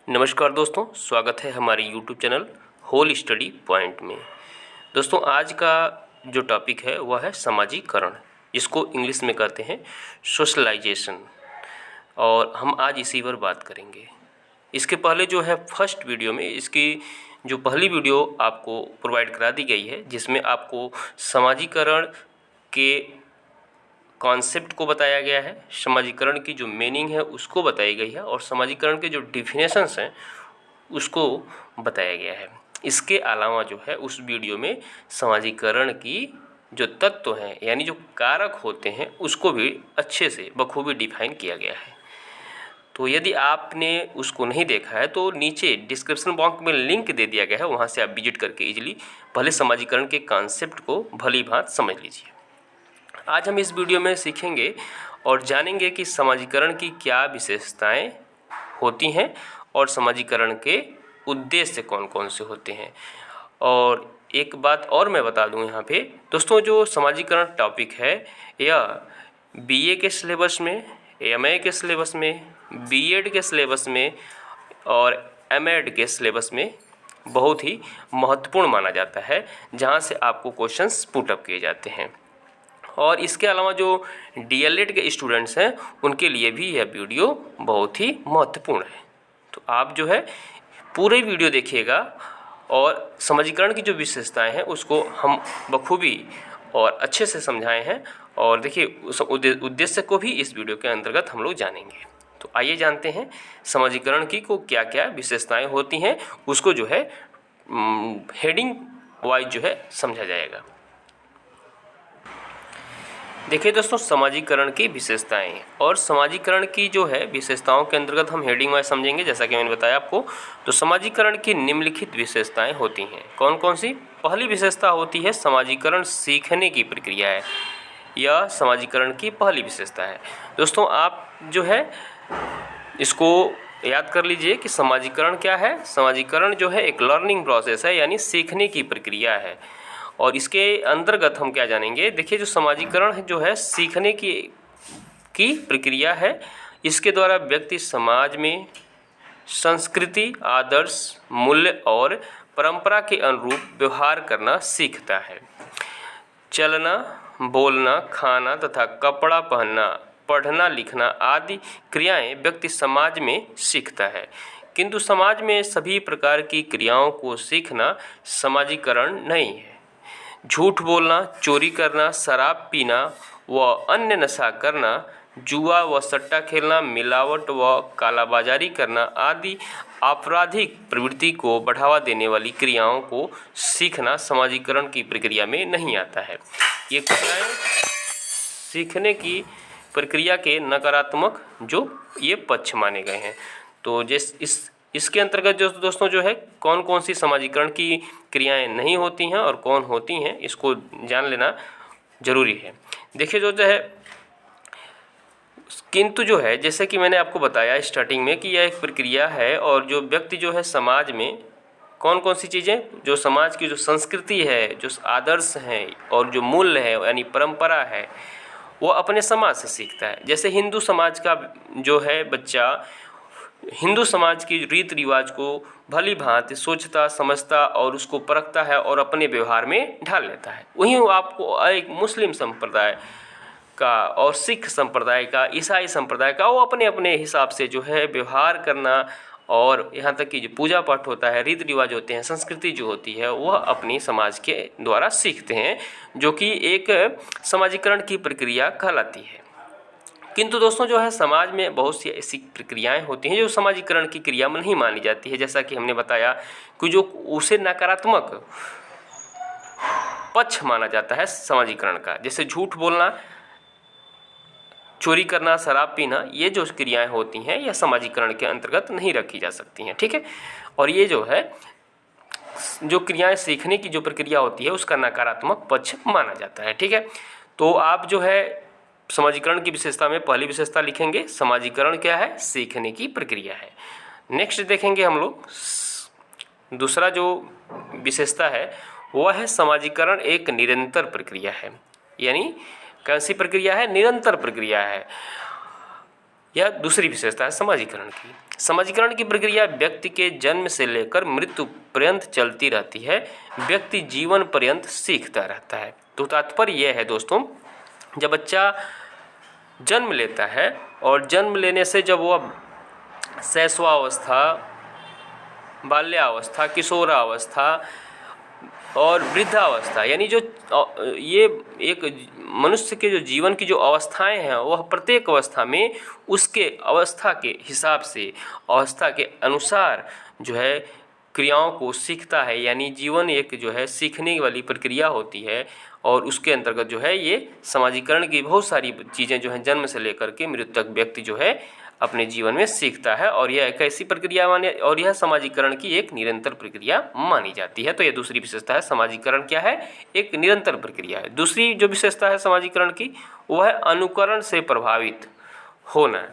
नमस्कार दोस्तों, स्वागत है हमारे YouTube channel whole study point में। दोस्तों, आज का जो टॉपिक है वह है सामाजिकरण, जिसको इंग्लिश में कहते हैं सोशलाइजेशन, और हम आज इसी पर बात करेंगे। इसके पहले जो है फर्स्ट वीडियो में इसकी जो पहली वीडियो आपको प्रोवाइड करा दी गई है, जिसमें आपको सामाजिकरण के कॉन्सेप्ट को बताया गया है, समाजीकरण की जो मीनिंग है उसको बताई गई है, और समाजीकरण के जो डिफिनेशंस हैं उसको बताया गया है। इसके अलावा जो है उस वीडियो में समाजीकरण की जो तत्व हैं यानी जो कारक होते हैं उसको भी अच्छे से बखूबी डिफाइन किया गया है। तो यदि आपने उसको नहीं देखा है तो नीचे डिस्क्रिप्शन बॉक्स में लिंक दे दिया गया है, वहाँ से आप विजिट करके इजीली पहले समाजीकरण के कॉन्सेप्ट को भली भांति समझ लीजिए। आज हम इस वीडियो में सीखेंगे और जानेंगे कि समाजीकरण की क्या विशेषताएं होती हैं और समाजीकरण के उद्देश्य कौन कौन से होते हैं। और एक बात और मैं बता दूं यहाँ पे दोस्तों, जो समाजीकरण टॉपिक है यह बीए के सिलेबस में, एमए के सिलेबस में, बीएड के सिलेबस में और एमएड के सिलेबस में बहुत ही महत्वपूर्ण माना जाता है, जहाँ से आपको क्वेश्चंस पुटअप किए जाते हैं। और इसके अलावा जो डीएलएड के स्टूडेंट्स हैं उनके लिए भी यह वीडियो बहुत ही महत्वपूर्ण है। तो आप जो है पूरे वीडियो देखिएगा और समाजीकरण की जो विशेषताएं हैं उसको हम बखूबी और अच्छे से समझाए हैं, और देखिए उस उद्देश्य को भी इस वीडियो के अंतर्गत हम लोग जानेंगे। तो आइए जानते हैं समाजीकरण की को क्या क्या विशेषताएं होती हैं, उसको जो है हेडिंग वाइज जो है समझा जाएगा। देखिए दोस्तों, समाजीकरण की विशेषताएं, और समाजीकरण की जो है विशेषताओं के अंतर्गत हम हेडिंग वाइज समझेंगे। जैसा कि मैंने बताया आपको, तो समाजीकरण की निम्नलिखित विशेषताएं होती हैं। कौन कौन सी? पहली विशेषता होती है समाजीकरण सीखने की प्रक्रिया है। यह समाजीकरण की पहली विशेषता है। दोस्तों, आप जो है इसको याद कर लीजिए कि समाजीकरण क्या है। समाजीकरण जो है एक लर्निंग प्रोसेस है, यानी सीखने की प्रक्रिया है। और इसके अंतर्गत हम क्या जानेंगे? देखिए, जो समाजीकरण जो है सीखने की प्रक्रिया है। इसके द्वारा व्यक्ति समाज में संस्कृति, आदर्श, मूल्य और परंपरा के अनुरूप व्यवहार करना सीखता है। चलना, बोलना, खाना तथा कपड़ा पहनना, पढ़ना, लिखना आदि क्रियाएं व्यक्ति समाज में सीखता है। किंतु समाज में सभी प्रकार की क्रियाओं को सीखना समाजीकरण नहीं है। झूठ बोलना, चोरी करना, शराब पीना व अन्य नशा करना, जुआ व सट्टा खेलना, मिलावट व कालाबाजारी करना आदि आपराधिक प्रवृत्ति को बढ़ावा देने वाली क्रियाओं को सीखना समाजीकरण की प्रक्रिया में नहीं आता है। ये क्रियाएं सीखने की प्रक्रिया के नकारात्मक जो ये पक्ष माने गए हैं। तो इसके अंतर्गत जो दोस्तों जो है कौन कौन सी समाजीकरण की क्रियाएं नहीं होती हैं और कौन होती हैं, इसको जान लेना जरूरी है। देखिए जो है किंतु जो है, जैसे कि मैंने आपको बताया स्टार्टिंग में कि यह एक प्रक्रिया है, और जो व्यक्ति जो है समाज में कौन कौन सी चीज़ें, जो समाज की जो संस्कृति है, जो आदर्श हैं और जो मूल्य है यानी परंपरा है, वो अपने समाज से सीखता है। जैसे हिंदू समाज का जो है बच्चा हिंदू समाज की रीति रिवाज को भली भांति सोचता, समझता और उसको परखता है और अपने व्यवहार में ढाल लेता है। वहीं आपको एक मुस्लिम संप्रदाय का और सिख संप्रदाय का, ईसाई संप्रदाय का, वो अपने अपने हिसाब से जो है व्यवहार करना, और यहाँ तक कि जो पूजा पाठ होता है, रीति रिवाज होते हैं, संस्कृति जो होती है, वह अपनी समाज के द्वारा सीखते हैं, जो कि एक समाजीकरण की प्रक्रिया कहलाती है। किंतु दोस्तों जो है समाज में बहुत सी ऐसी प्रक्रियाएं होती हैं जो समाजीकरण की क्रिया में नहीं मानी जाती है। जैसा कि हमने बताया कि जो उसे नकारात्मक पक्ष माना जाता है समाजीकरण का, जैसे झूठ बोलना, चोरी करना, शराब पीना, ये जो क्रियाएं होती हैं यह समाजीकरण के अंतर्गत नहीं रखी जा सकती हैं। ठीक है, और ये जो है जो क्रियाएं सीखने की जो प्रक्रिया होती है उसका नकारात्मक पक्ष माना जाता है। ठीक है, तो आप जो है समाजीकरण की विशेषता में पहली विशेषता लिखेंगे, समाजीकरण क्या है? सीखने की प्रक्रिया है। नेक्स्ट देखेंगे हम लोग दूसरा जो विशेषता है वह है समाजीकरण एक निरंतर प्रक्रिया है। यानी कैसी प्रक्रिया है? निरंतर प्रक्रिया है। यह दूसरी विशेषता है समाजीकरण की। समाजीकरण की प्रक्रिया व्यक्ति के जन्म से लेकर मृत्यु पर्यंत चलती रहती है। व्यक्ति जीवन पर्यंत सीखता रहता है। तो तात्पर्य यह है दोस्तों, जब बच्चा जन्म लेता है और जन्म लेने से जब वह शैशवावस्था, बाल्यावस्था, किशोरावस्था और वृद्धावस्था, यानी जो ये एक मनुष्य के जो जीवन की जो अवस्थाएं हैं वह प्रत्येक अवस्था में उसके अवस्था के हिसाब से, अवस्था के अनुसार जो है क्रियाओं को सीखता है। यानी जीवन एक जो है सीखने वाली प्रक्रिया होती है और उसके अंतर्गत जो है ये समाजीकरण की बहुत सारी चीज़ें जो हैं जन्म से लेकर के मृत्यु तक व्यक्ति जो है अपने जीवन में सीखता है और यह एक ऐसी प्रक्रिया मानी, और यह समाजीकरण की एक निरंतर प्रक्रिया मानी जाती है। तो यह दूसरी विशेषता है। समाजीकरण क्या है? एक निरंतर प्रक्रिया है। दूसरी जो विशेषता है समाजीकरण की वह है अनुकरण से प्रभावित होना।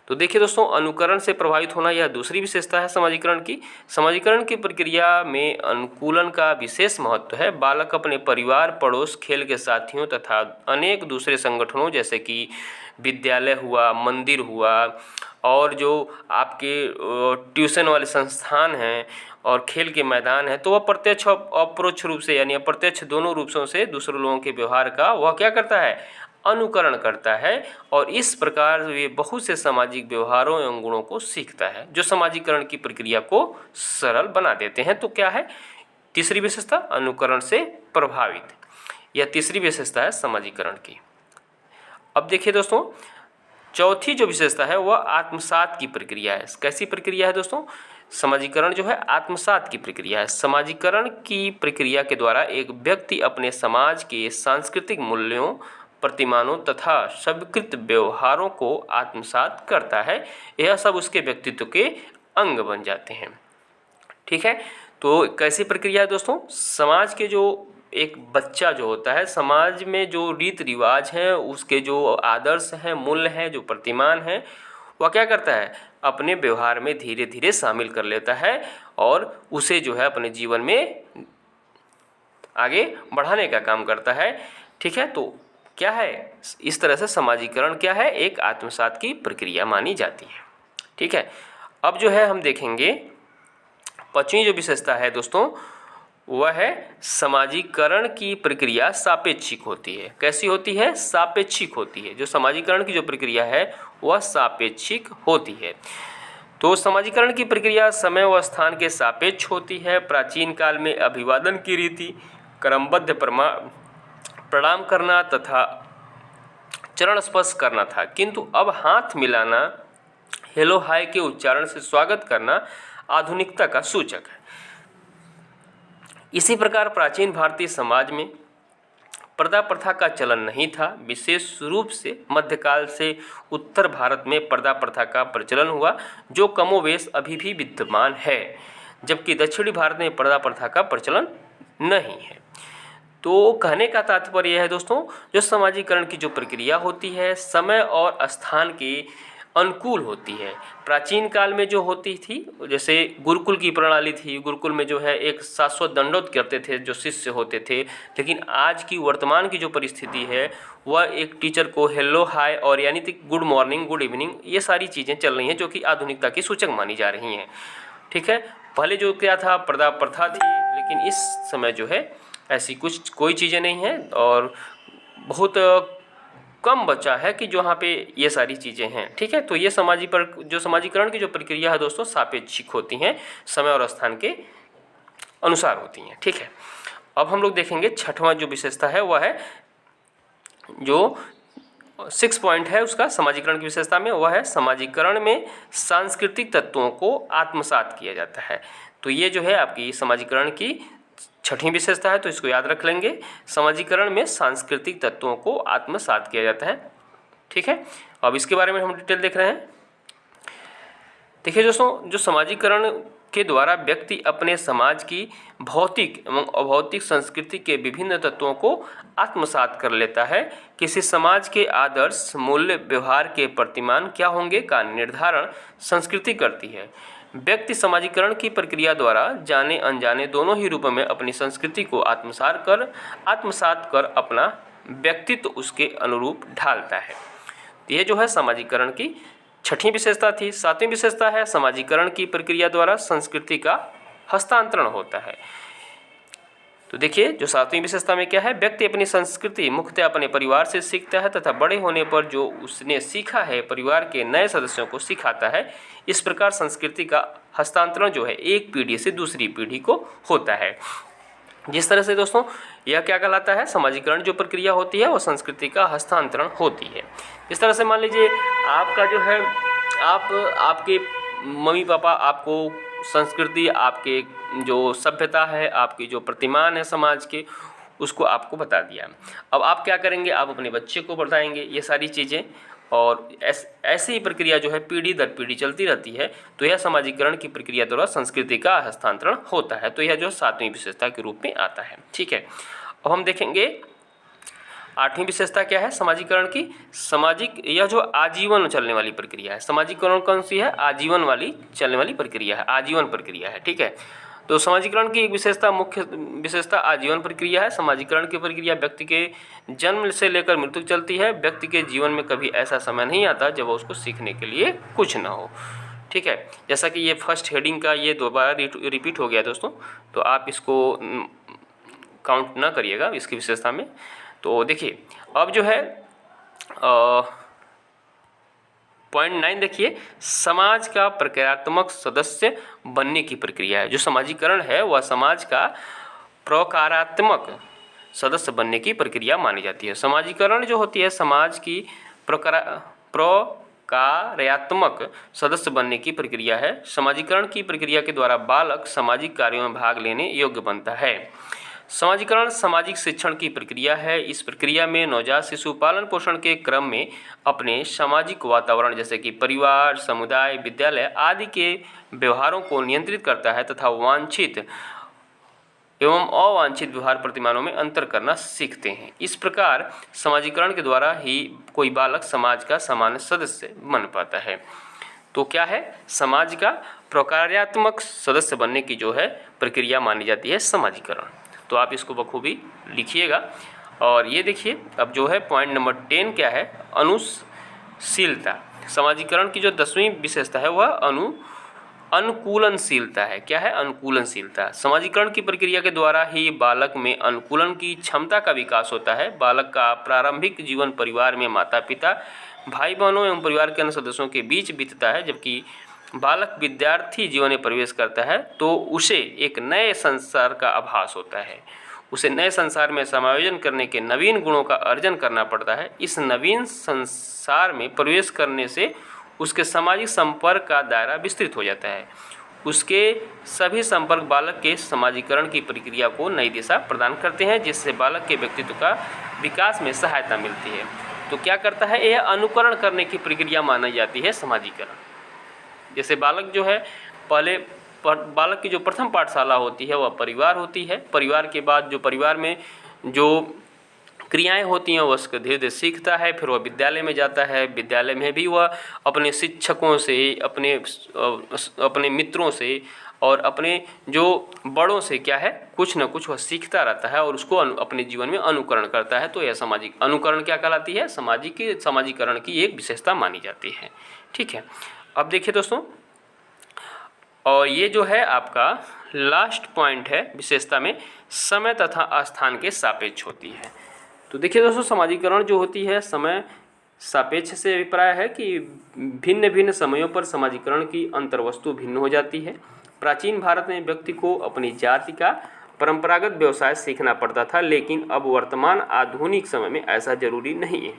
तो देखिए दोस्तों, अनुकरण से प्रभावित होना यह दूसरी विशेषता है समाजीकरण की। समाजीकरण की प्रक्रिया में अनुकूलन का विशेष महत्व है। बालक अपने परिवार, पड़ोस, खेल के साथियों तथा अनेक दूसरे संगठनों जैसे कि विद्यालय हुआ, मंदिर हुआ और जो आपके ट्यूशन वाले संस्थान हैं और खेल के मैदान हैं, तो वह प्रत्यक्ष और अपरोक्ष रूप से, यानी अप्रत्यक्ष दोनों रूपों से दूसरे लोगों के व्यवहार का वह क्या करता है? अनुकरण करता है और इस प्रकार वे बहुत से सामाजिक व्यवहारों एवं गुणों को सीखता है जो समाजीकरण की प्रक्रिया को सरल बना देते हैं। तो क्या है तीसरी विशेषता? अनुकरण से प्रभावित। यह तीसरी विशेषता है समाजीकरण की। अब देखिए दोस्तों, चौथी जो विशेषता है वह आत्मसात की प्रक्रिया है। कैसी प्रक्रिया है दोस्तों? समाजीकरण जो है आत्मसात की प्रक्रिया है। समाजीकरण की प्रक्रिया के द्वारा एक व्यक्ति अपने समाज के सांस्कृतिक मूल्यों, प्रतिमानों तथा स्वीकृत व्यवहारों को आत्मसात करता है। यह सब उसके व्यक्तित्व के अंग बन जाते हैं। ठीक है, तो कैसी प्रक्रिया है दोस्तों? समाज के जो एक बच्चा जो होता है, समाज में जो रीति रिवाज हैं, उसके जो आदर्श हैं, मूल्य हैं, जो प्रतिमान हैं, वह क्या करता है? अपने व्यवहार में धीरे धीरे शामिल कर लेता है और उसे जो है अपने जीवन में आगे बढ़ाने का काम करता है। ठीक है, तो क्या है? इस तरह से समाजीकरण क्या है? एक आत्मसात की प्रक्रिया मानी जाती है। ठीक है, अब जो है हम देखेंगे पांचवी जो विशेषता है दोस्तों वह है समाजीकरण की प्रक्रिया सापेक्षिक होती है। कैसी होती है? सापेक्षिक होती है। जो समाजीकरण की जो प्रक्रिया है वह सापेक्षिक होती है। तो समाजीकरण की प्रक्रिया समय व स्थान के सापेक्ष होती है। प्राचीन काल में अभिवादन की रीति, क्रमबद्ध प्रणाम करना तथा चरण स्पर्श करना था, किंतु अब हाथ मिलाना, हेलो हाय के उच्चारण से स्वागत करना आधुनिकता का सूचक है। इसी प्रकार प्राचीन भारतीय समाज में पर्दा प्रथा का चलन नहीं था। विशेष रूप से मध्यकाल से उत्तर भारत में पर्दा प्रथा का प्रचलन हुआ, जो कमोवेश अभी भी विद्यमान है, जबकि दक्षिणी भारत में पर्दा प्रथा का प्रचलन नहीं है। तो कहने का तात्पर्य यह है दोस्तों, जो समाजीकरण की जो प्रक्रिया होती है समय और स्थान के अनुकूल होती है। प्राचीन काल में जो होती थी, जैसे गुरुकुल की प्रणाली थी, गुरुकुल में जो है एक शाश्वत दंडोत करते थे जो शिष्य होते थे, लेकिन आज की वर्तमान की जो परिस्थिति है वह एक टीचर को हेलो हाय और यानी गुड मॉर्निंग, गुड इवनिंग, ये सारी चीज़ें चल रही हैं जो कि आधुनिकता की सूचक मानी जा रही हैं। ठीक है, पहले जो क्या था, पर्दा प्रथा थी, लेकिन इस समय जो है ऐसी कोई चीज़ें नहीं हैं और बहुत कम बचा है कि जहाँ पे ये सारी चीज़ें हैं। ठीक है, तो ये जो समाजीकरण की जो प्रक्रिया है दोस्तों सापेक्षिक होती हैं, समय और स्थान के अनुसार होती हैं। ठीक है, अब हम लोग देखेंगे छठवां जो विशेषता है वह है जो 6 पॉइंट है उसका समाजीकरण की विशेषता में, वह है समाजीकरण में सांस्कृतिक तत्वों को आत्मसात किया जाता है। तो ये जो है आपकी समाजीकरण की छठी विशेषता है, तो इसको याद रख लेंगे। समाजीकरण में सांस्कृतिक तत्वों को आत्मसात किया जाता है। ठीक है, अब इसके बारे में हम डिटेल देख रहे हैं। देखिए दोस्तों, जो समाजीकरण के द्वारा व्यक्ति अपने समाज की भौतिक एवं अभौतिक संस्कृति के विभिन्न तत्वों को आत्मसात कर लेता है। किसी समाज के आदर्श, मूल्य, व्यवहार के प्रतिमान क्या होंगे का निर्धारण संस्कृति करती है। व्यक्ति समाजीकरण की प्रक्रिया द्वारा जाने अनजाने दोनों ही रूपों में अपनी संस्कृति को आत्मसात कर अपना व्यक्तित्व उसके अनुरूप ढालता है। तो ये जो है समाजीकरण की छठी विशेषता थी। सातवीं विशेषता है समाजीकरण की प्रक्रिया द्वारा संस्कृति का हस्तांतरण होता है। तो देखिए जो सातवीं विशेषता में क्या है, व्यक्ति अपनी संस्कृति मुख्यतः अपने परिवार से सीखता है तथा बड़े होने पर जो उसने सीखा है परिवार के नए सदस्यों को सिखाता है। इस प्रकार संस्कृति का हस्तांतरण जो है एक पीढ़ी से दूसरी पीढ़ी को होता है। जिस तरह से दोस्तों यह क्या कहलाता है, समाजीकरण जो प्रक्रिया होती है वो संस्कृति का हस्तांतरण होती है। इस तरह से मान लीजिए आपका जो है आपके मम्मी पापा आपको संस्कृति, आपके जो सभ्यता है, आपकी जो प्रतिमान है समाज के, उसको आपको बता दिया। अब आप क्या करेंगे, आप अपने बच्चे को बताएंगे ये सारी चीज़ें, और ऐसी ही प्रक्रिया जो है पीढ़ी दर पीढ़ी चलती रहती है। तो यह समाजीकरण की प्रक्रिया द्वारा संस्कृति का हस्तांतरण होता है। तो यह जो सातवीं विशेषता के रूप में आता है। ठीक है, अब हम देखेंगे आठवीं विशेषता क्या है समाजीकरण की। सामाजिक, यह जो आजीवन चलने वाली प्रक्रिया है। समाजीकरण कौन सी है, आजीवन वाली चलने वाली प्रक्रिया है, आजीवन प्रक्रिया है। ठीक है, तो समाजीकरण की एक विशेषता, मुख्य विशेषता आजीवन प्रक्रिया है। समाजीकरण की प्रक्रिया व्यक्ति के जन्म से लेकर मृत्यु तक चलती है। व्यक्ति के जीवन में कभी ऐसा समय नहीं आता जब उसको सीखने के लिए कुछ ना हो। ठीक है, जैसा कि ये फर्स्ट हेडिंग का ये दोबारा रिपीट हो गया दोस्तों, तो आप इसको काउंट ना करिएगा इसकी विशेषता में। तो देखिए अब जो है पॉइंट 9 देखिए, समाज का प्रकारात्मक सदस्य बनने की प्रक्रिया है। जो समाजीकरण है वह समाज का प्रकारात्मक सदस्य बनने की प्रक्रिया मानी जाती है। समाजीकरण जो होती है समाज की प्रकारात्मक सदस्य बनने की प्रक्रिया है। समाजीकरण की प्रक्रिया के द्वारा बालक सामाजिक कार्यों में भाग लेने योग्य बनता है। समाजीकरण सामाजिक शिक्षण की प्रक्रिया है। इस प्रक्रिया में नवजात शिशु पालन पोषण के क्रम में अपने सामाजिक वातावरण जैसे कि परिवार, समुदाय, विद्यालय आदि के व्यवहारों को नियंत्रित करता है तथा वांछित एवं अवांछित व्यवहार प्रतिमानों में अंतर करना सीखते हैं। इस प्रकार समाजीकरण के द्वारा ही कोई बालक समाज का सामान्य सदस्य बन पाता है। तो क्या है, समाज का प्रकारात्मक सदस्य बनने की जो है प्रक्रिया मानी जाती है समाजीकरण। तो आप इसको बखूबी लिखिएगा। और ये देखिए अब जो है पॉइंट नंबर 10 क्या है, अनुशीलता। समाजीकरण की जो 10वीं विशेषता है वह अनुकूलनशीलता है। क्या है, अनुकूलनशीलता। समाजीकरण की प्रक्रिया के द्वारा ही बालक में अनुकूलन की क्षमता का विकास होता है। बालक का प्रारंभिक जीवन परिवार में माता पिता, भाई बहनों एवं परिवार के अन्य सदस्यों के बीच बीतता है। जबकि बालक विद्यार्थी जीवन में प्रवेश करता है तो उसे एक नए संसार का आभास होता है। उसे नए संसार में समायोजन करने के नवीन गुणों का अर्जन करना पड़ता है। इस नवीन संसार में प्रवेश करने से उसके सामाजिक संपर्क का दायरा विस्तृत हो जाता है। उसके सभी संपर्क बालक के समाजीकरण की प्रक्रिया को नई दिशा प्रदान करते हैं, जिससे बालक के व्यक्तित्व का विकास में सहायता मिलती है। तो क्या करता है, यह अनुकरण करने की प्रक्रिया मानी जाती है समाजीकरण। जैसे बालक जो है पहले बालक की जो प्रथम पाठशाला होती है वह परिवार होती है। परिवार के बाद जो परिवार में जो क्रियाएं होती हैं वह उसको धीरे धीरे सीखता है। फिर वह विद्यालय में जाता है। विद्यालय में भी वह अपने शिक्षकों से, अपने मित्रों से और अपने जो बड़ों से क्या है कुछ न कुछ वह सीखता रहता है और उसको अपने जीवन में अनुकरण करता है। तो यह सामाजिक अनुकरण क्या कहलाती है, समाजीकरण की एक विशेषता मानी जाती है। ठीक है, अब देखिए दोस्तों, और ये जो है आपका लास्ट पॉइंट है विशेषता में, समय तथा स्थान के सापेक्ष होती है। तो देखिए दोस्तों, समाजीकरण जो होती है समय सापेक्ष से अभिप्राय है कि भिन्न भिन्न समयों पर समाजीकरण की अंतर्वस्तु भिन्न हो जाती है। प्राचीन भारत में व्यक्ति को अपनी जाति का परंपरागत व्यवसाय सीखना पड़ता था, लेकिन अब वर्तमान आधुनिक समय में ऐसा जरूरी नहीं है।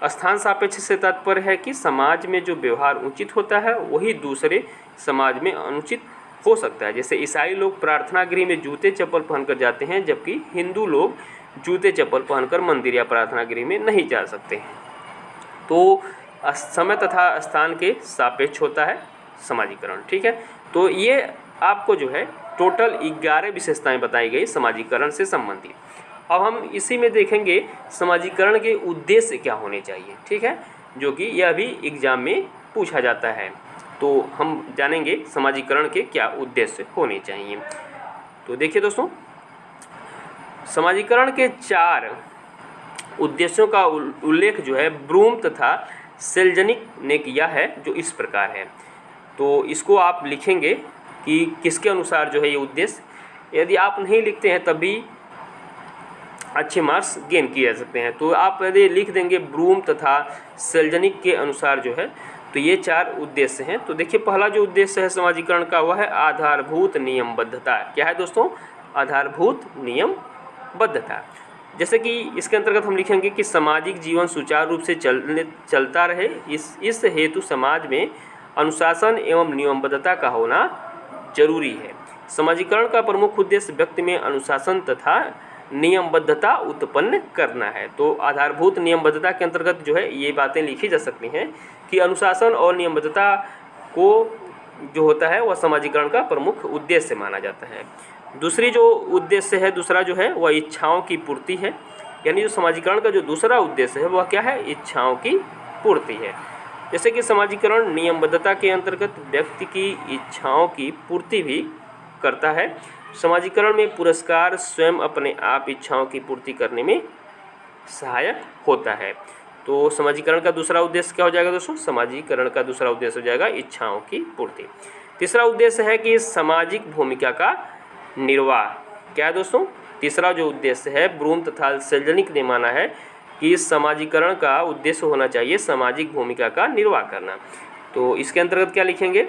स्थान सापेक्ष से तात्पर्य है कि समाज में जो व्यवहार उचित होता है वही दूसरे समाज में अनुचित हो सकता है। जैसे ईसाई लोग प्रार्थना गृह में जूते चप्पल पहनकर जाते हैं, जबकि हिंदू लोग जूते चप्पल पहनकर मंदिर या प्रार्थना गृह में नहीं जा सकते हैं। तो समय तथा स्थान के सापेक्ष होता है समाजीकरण। ठीक है, तो ये आपको जो है टोटल 11 विशेषताएं बताई गई समाजीकरण से संबंधित। अब हम इसी में देखेंगे समाजीकरण के उद्देश्य क्या होने चाहिए। ठीक है, जो कि यह भी एग्जाम में पूछा जाता है। तो हम जानेंगे समाजीकरण के क्या उद्देश्य होने चाहिए। तो देखिए दोस्तों, समाजीकरण के 4 उद्देश्यों का उल्लेख जो है ब्रूम तथा सेल्जनिक ने किया है, जो इस प्रकार है। तो इसको आप लिखेंगे कि किसके अनुसार जो है ये उद्देश्य। यदि आप नहीं लिखते हैं तब भी अच्छे मार्क्स गेन किए जा सकते हैं। तो आप यदि लिख देंगे ब्रूम तथा सेल्जनिक के अनुसार जो है, तो ये 4 उद्देश्य हैं। तो देखिए पहला जो उद्देश्य है समाजीकरण का वह है आधारभूत नियमबद्धता। क्या है दोस्तों? आधारभूत नियमबद्धता। जैसे कि इसके अंतर्गत हम लिखेंगे कि सामाजिक जीवन सुचारू रूप से चलता रहे, इस हेतु समाज में अनुशासन एवं नियमबद्धता का होना जरूरी है। समाजीकरण का प्रमुख उद्देश्य व्यक्ति में अनुशासन तथा नियमबद्धता उत्पन्न करना है। तो आधारभूत नियमबद्धता के अंतर्गत जो है ये बातें लिखी जा सकती हैं कि अनुशासन और नियमबद्धता को जो होता है वह समाजीकरण का प्रमुख उद्देश्य माना जाता है। दूसरी जो उद्देश्य है, दूसरा जो है वह इच्छाओं की पूर्ति है। यानी जो समाजीकरण का जो दूसरा उद्देश्य है वह क्या है? इच्छाओं की पूर्ति है। जैसे कि समाजीकरण नियमबद्धता के अंतर्गत व्यक्ति की इच्छाओं की पूर्ति भी करता है। समाजीकरण में पुरस्कार स्वयं अपने आप इच्छाओं की पूर्ति करने में सहायक होता है। तो समाजीकरण का दूसरा उद्देश्य क्या हो जाएगा दोस्तों? समाजीकरण का दूसरा उद्देश्य हो जाएगा इच्छाओं की पूर्ति। तीसरा उद्देश्य है कि सामाजिक भूमिका का निर्वाह। क्या है दोस्तों? तीसरा जो उद्देश्य है ब्रूम तथा सेल्जनिक ने माना है कि समाजीकरण का उद्देश्य होना चाहिए सामाजिक भूमिका का निर्वाह करना। तो इसके अंतर्गत क्या लिखेंगे?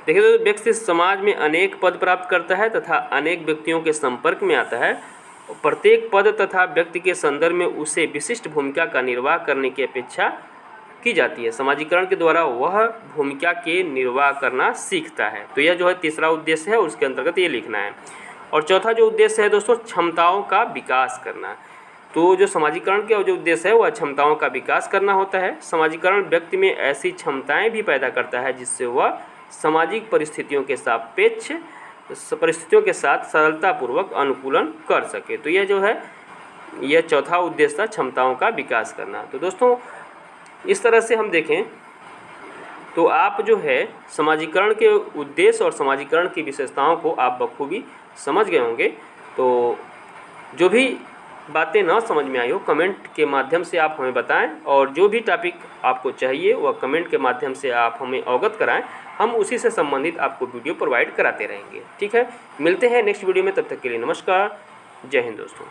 देखिए तो व्यक्ति समाज में अनेक पद प्राप्त करता है तथा अनेक व्यक्तियों के संपर्क में आता है। प्रत्येक पद तथा व्यक्ति के संदर्भ में उसे विशिष्ट भूमिका का निर्वाह करने की अपेक्षा की जाती है। समाजीकरण के द्वारा वह भूमिका के निर्वाह करना सीखता है। तो यह जो है तीसरा उद्देश्य है, उसके अंतर्गत ये लिखना है। और चौथा जो उद्देश्य है दोस्तों, क्षमताओं का विकास करना। तो जो समाजीकरण का जो उद्देश्य है वह क्षमताओं का विकास करना होता है। समाजीकरण व्यक्ति में ऐसी क्षमताएं भी पैदा करता है जिससे वह सामाजिक परिस्थितियों के सापेक्ष परिस्थितियों के साथ सरलतापूर्वक अनुकूलन कर सके। तो यह जो है यह चौथा उद्देश्य था, क्षमताओं का विकास करना। तो दोस्तों इस तरह से हम देखें तो आप जो है समाजीकरण के उद्देश्य और समाजीकरण की विशेषताओं को आप बखूबी समझ गए होंगे। तो जो भी बातें ना समझ में आई हो कमेंट के माध्यम से आप हमें बताएं, और जो भी टॉपिक आपको चाहिए वह कमेंट के माध्यम से आप हमें अवगत कराएं। हम उसी से संबंधित आपको वीडियो प्रोवाइड कराते रहेंगे। ठीक है, मिलते हैं नेक्स्ट वीडियो में, तब तक के लिए नमस्कार, जय हिंद दोस्तों।